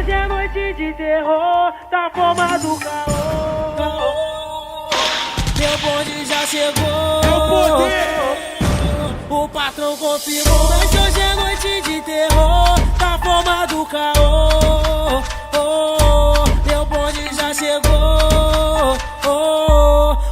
hoje é noite de terror, tá formado caô. Meu bonde já chegou. É o poder. O patrão confirmou. Mas hoje é noite de terror, tá formado caô. Meu bonde já chegou.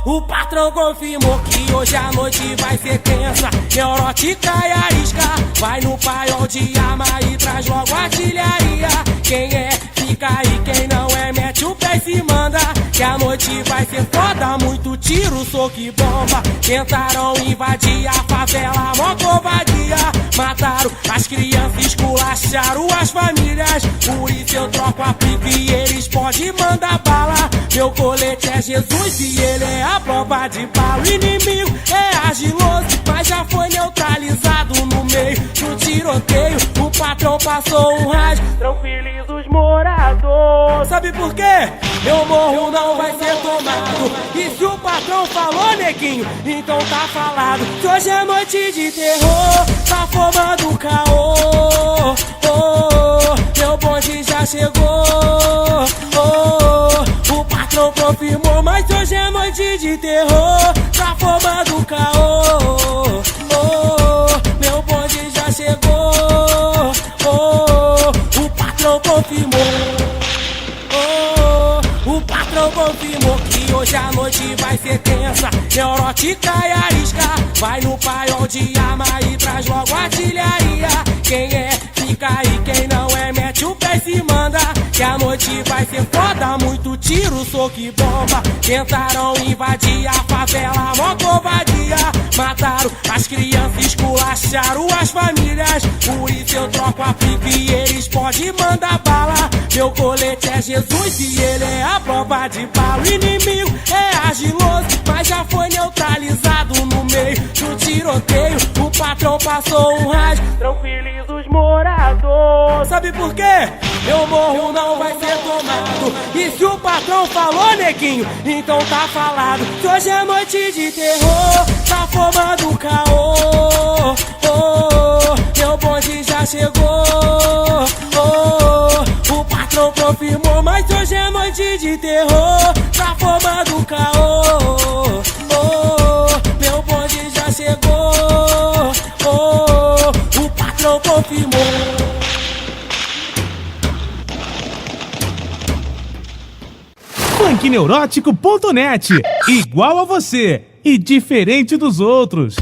O patrão confirmou que hoje a noite vai ser tensa. Neurótica e arisca, vai no paiol de arma e traz logo artilharia. Quem é, fica aí, quem não é, mete o pé e se manda. Que a noite vai ser foda, muito tiro, soco e bomba. Tentaram invadir a favela, mó covardia. Mataram as crianças, esculacharam as famílias. Por isso eu troco a pica e eles podem mandar bala. Meu colete é Jesus e ele é a prova de bala. O inimigo é argiloso, mas já foi neutralizado no meio do tiroteio. O patrão passou um raio, Tranquiliza os moradores. sabe por quê? Meu morro não vai ser tomado. E se o patrão falou, neguinho, então tá falado. Que hoje é noite de terror, tá formando caô. Meu bonde já chegou. O patrão confirmou, mas hoje é noite de terror, tá formando caô. Meu bonde já chegou. O patrão confirmou. O patrão confirmou que hoje a noite vai ser tensa. Neurótica e arisca, vai no paiol de arma e traz logo artilharia. Quem é, fica aí, quem não é, mete o pé e se manda. Que a noite vai ser foda, muito tiro, soco e bomba. Tentaram invadir a favela, mó covardia. Mataram as crianças, esculacharam as famílias. Por isso eu troco a pica e eles podem mandar bala. Meu colete é Jesus e ele é a prova de bala. O inimigo é argiloso, mas já foi neutralizado no meio do tiroteio. O patrão passou um raio, Tranquiliza os moradores. sabe por quê? Meu morro não vai ser tomado. E se o patrão falou, neguinho, então tá falado. Que hoje é noite de terror, tá formando caô. Meu bonde já chegou. O patrão confirmou, mas hoje é noite de terror, tá formando caô. Meu bonde já chegou. O patrão confirmou. funkneurótico.net. Igual a você e diferente dos outros.